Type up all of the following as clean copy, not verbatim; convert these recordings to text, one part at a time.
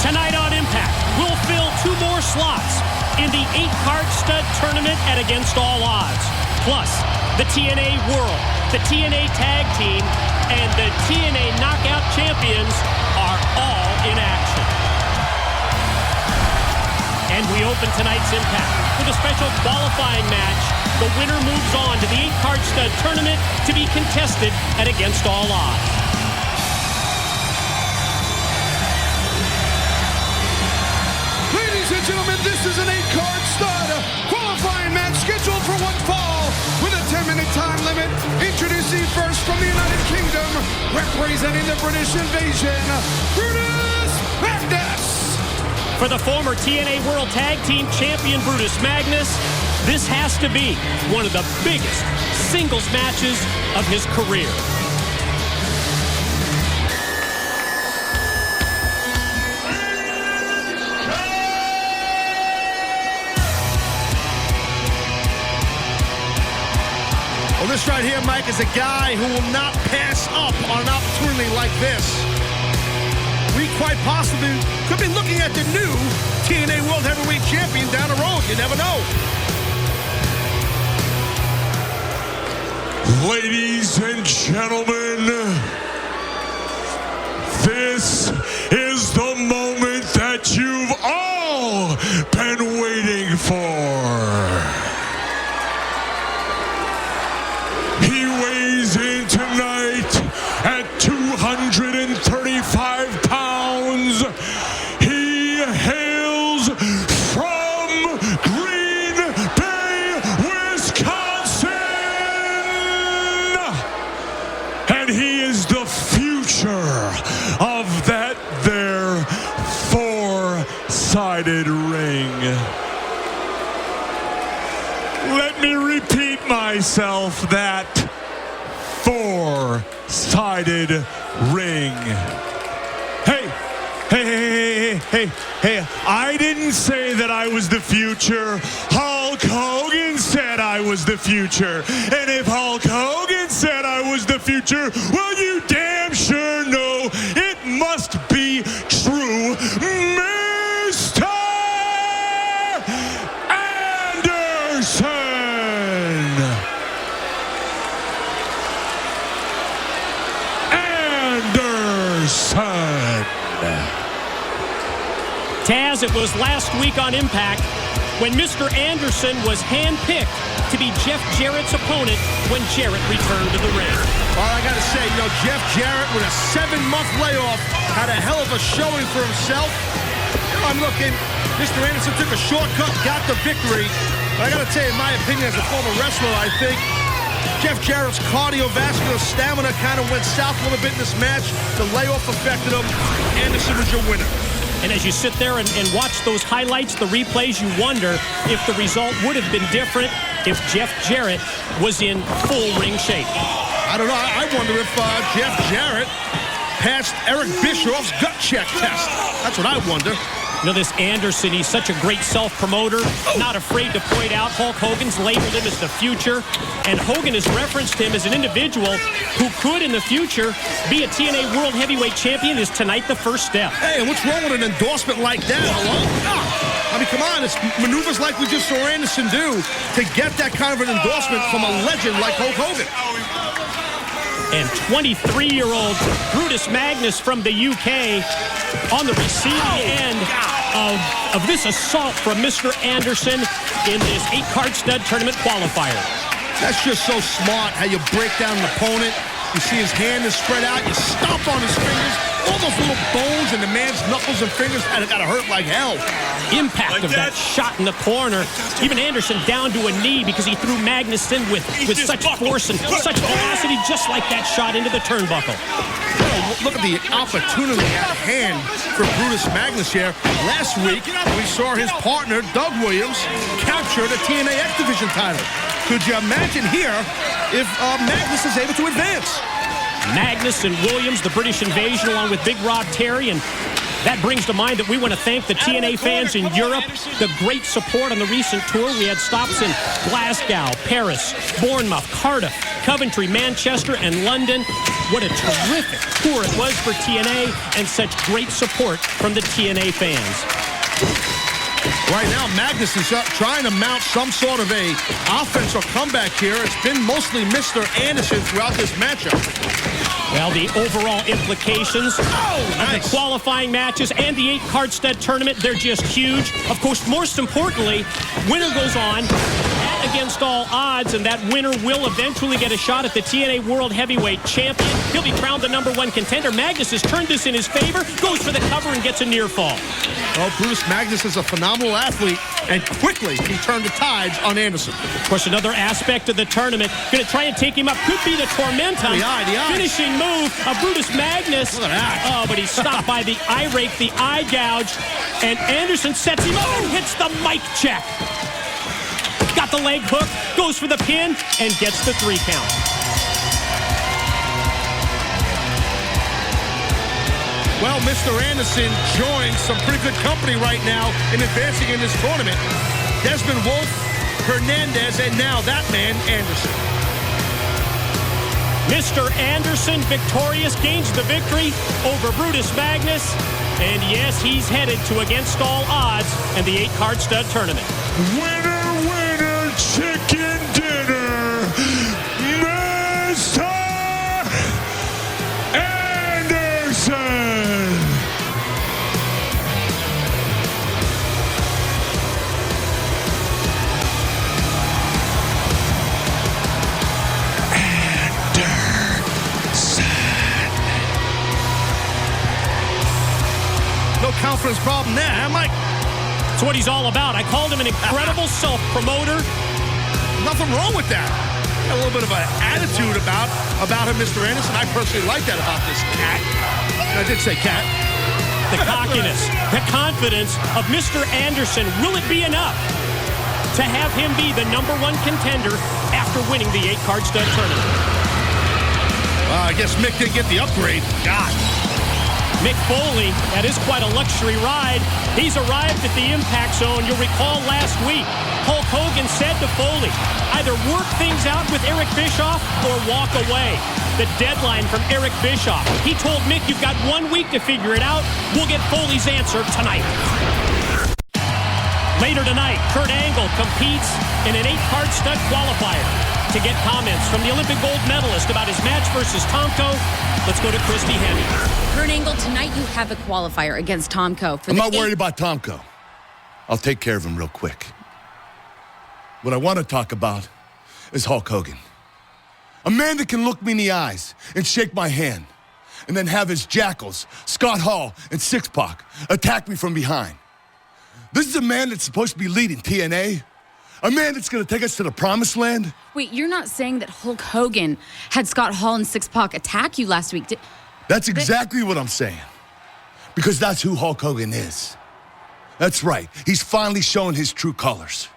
Tonight on Impact, we'll fill 2 more slots in the 8-card stud tournament at Against All Odds. Plus, the TNA World, the TNA Tag Team, and the TNA Knockout Champions are all in action. And we open tonight's Impact with a special qualifying match. The winner moves on to the 8-card stud tournament to be contested at Against All Odds. Ladies and gentlemen, this is an 8-card stud qualifying match scheduled for 1 fall with a 10-minute time limit. Introducing first from the United Kingdom, representing the British Invasion, Brutus Magnus. For the former TNA World Tag Team Champion Brutus Magnus, this has to be one of the biggest singles matches of his career. Well, this right here, Mike, is a guy who will not pass up on an opportunity like this. We quite possibly could be looking at the new TNA World Heavyweight Champion down the road. You never know. Ladies and gentlemen, this is the moment that you've all been waiting for. He weighs in tonight at 235 pounds. He hails from Green Bay, Wisconsin. And he is the future of that there 4-sided ring. Let me repeat myself, that 4-sided ring. Hey, I didn't say that I was the future. Hulk Hogan said I was the future. And if Hulk Hogan said I was the future, well, you damn sure know it must be true. Mr. Anderson! Taz, it was last week on Impact when Mr. Anderson was handpicked to be Jeff Jarrett's opponent when Jarrett returned to the ring. Well, I got to say, Jeff Jarrett with a 7-month layoff had a hell of a showing for himself. I'm looking, Mr. Anderson took a shortcut, got the victory. But I got to tell you, in my opinion, as a former wrestler, I think Jeff Jarrett's cardiovascular stamina kind of went south a little bit in this match. The layoff affected him. Anderson was your winner. And as you sit there and watch those highlights, the replays, you wonder if the result would have been different if Jeff Jarrett was in full ring shape. I don't know. I wonder if Jeff Jarrett passed Eric Bischoff's gut check test. That's what I wonder. You know, this Anderson, he's such a great self-promoter, not afraid to point out Hulk Hogan's labeled him as the future, and Hogan has referenced him as an individual who could, in the future, be a TNA World Heavyweight Champion. Is tonight the first step? Hey, and what's wrong with an endorsement like that? Hello? I mean, come on, it's maneuvers like we just saw Anderson do to get that kind of an endorsement from a legend like Hulk Hogan. And 23-year-old Brutus Magnus from the UK on the receiving end of this assault from Mr. Anderson in this 8-card stud tournament qualifier. That's just so smart, how you break down an opponent. You see his hand is spread out, you stomp on his fingers, all those little bones and the man's knuckles and fingers, and it gotta hurt like hell. Impact of that shot in the corner. Even Anderson down to a knee because he threw Magnus in with such force and such velocity, just like that shot into the turnbuckle. Look at the opportunity at hand for Brutus Magnus here. Last week, we saw his partner, Doug Williams, capture the TNA X Division title. Could you imagine here if Magnus is able to advance? Magnus and Williams, the British Invasion, along with Big Rob Terry, and that brings to mind that we want to thank the TNA fans in Europe, the great support on the recent tour. We had stops in Glasgow, Paris, Bournemouth, Cardiff, Coventry, Manchester, and London. what a terrific tour it was for TNA and such great support from the TNA fans. Right now, Magnus is trying to mount some sort of a offense or comeback here. It's been mostly Mr. Anderson throughout this matchup. Well, the overall implications of the qualifying matches and the 8-card stud tournament, they're just huge. Of course, most importantly, winner goes on at Against All Odds, and that winner will eventually get a shot at the TNA World Heavyweight Champion. He'll be crowned the #1 contender. Magnus has turned this in his favor, goes for the cover and gets a near fall. Well, Brutus Magnus is a phenomenal athlete, and quickly he turned the tides on Anderson. Of course, another aspect of the tournament, going to try and take him up, could be the Tormentum. The eye. Finishing move of Brutus Magnus. Look at that. Oh, but he's stopped by the eye rake, the eye gouge, and Anderson sets him up and hits the mic check. Got the leg hook, goes for the pin, and gets the 3 count. Well, Mr. Anderson joins some pretty good company right now in advancing in this tournament. Desmond Wolf, Hernandez, and now that man, Anderson. Mr. Anderson, victorious, gains the victory over Brutus Magnus. And yes, he's headed to Against All Odds and the 8-card stud tournament. Winner, winner, chicken dinner, Mr. Anderson. No confidence problem there, huh, Mike? That's what he's all about. I called him an incredible self-promoter. Nothing wrong with that. Got a little bit of an attitude about him, Mr. Anderson. I personally like that about this cat. I did say cat. The cockiness, the confidence of Mr. Anderson. Will it be enough to have him be the #1 contender after winning the 8-card stud tournament? I guess Mick didn't get the upgrade. God. Mick Foley, that is quite a luxury ride. He's arrived at the impact zone. You'll recall last week, Hulk Hogan said to Foley, either work things out with Eric Bischoff or walk away. The deadline from Eric Bischoff. He told Mick, you've got 1 week to figure it out. We'll get Foley's answer tonight. Later tonight, Kurt Angle competes in an 8-card stud qualifier. To get comments from the Olympic gold medalist about his match versus Tomko, let's go to Christy Hemme. Kurt Angle, tonight you have a qualifier against Tomko. I'm not worried about Tomko. I'll take care of him real quick. What I want to talk about is Hulk Hogan. A man that can look me in the eyes and shake my hand, and then have his jackals, Scott Hall and Six-Pac, attack me from behind. This is a man that's supposed to be leading TNA. A man that's going to take us to the promised land. Wait, you're not saying that Hulk Hogan had Scott Hall and Six-Pac attack you last week? That's exactly what I'm saying. Because that's who Hulk Hogan is. That's right. He's finally showing his true colors.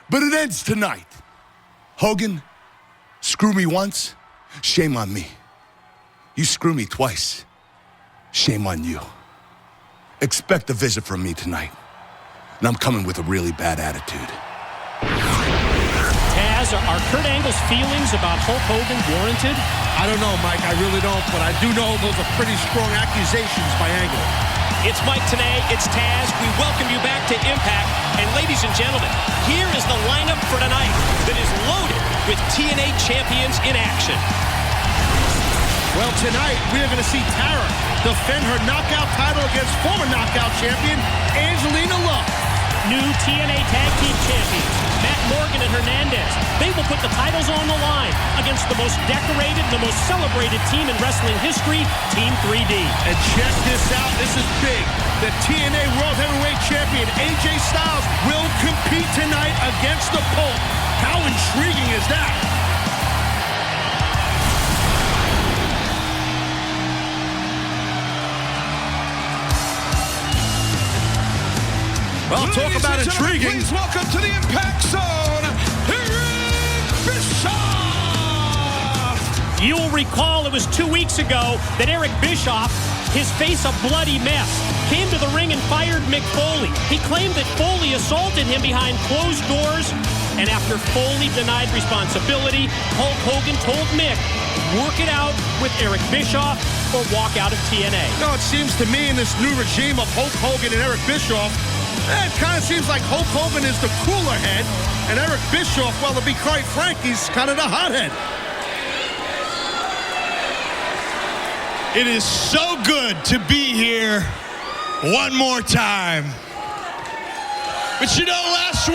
But it ends tonight. Hogan, screw me once, shame on me. You screw me twice, shame on you. Expect a visit from me tonight. And I'm coming with a really bad attitude. Taz, are Kurt Angle's feelings about Hulk Hogan warranted? I don't know, Mike. I really don't. But I do know those are pretty strong accusations by Angle. It's Mike Tenay, it's Taz. We welcome you back to Impact. And ladies and gentlemen, here is the lineup for tonight that is loaded with TNA champions in action. Well, tonight we are going to see Tara defend her knockout title against former knockout champion Angelina Love. New TNA Tag Team Champions, Matt Morgan and Hernandez. They will put the titles on the line against the most decorated, the most celebrated team in wrestling history, Team 3D. And check this out, this is big. The TNA World Heavyweight Champion AJ Styles will compete tonight against the Pope. How intriguing is that? Well, talk about intriguing. Please welcome to the Impact Zone, Eric Bischoff! You'll recall it was 2 weeks ago that Eric Bischoff, his face a bloody mess, came to the ring and fired Mick Foley. He claimed that Foley assaulted him behind closed doors And after Foley denied responsibility, Hulk Hogan told Mick, work it out with Eric Bischoff or walk out of TNA. No, it seems to me in this new regime of Hulk Hogan and Eric Bischoff, it kind of seems like Hulk Hogan is the cooler head, and Eric Bischoff, well, to be quite frank, he's kind of the hothead. It is so good to be here one more time. But you know, last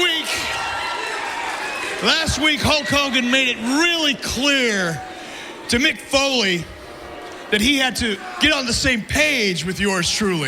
week Hulk Hogan made it really clear to Mick Foley that he had to get on the same page with yours truly.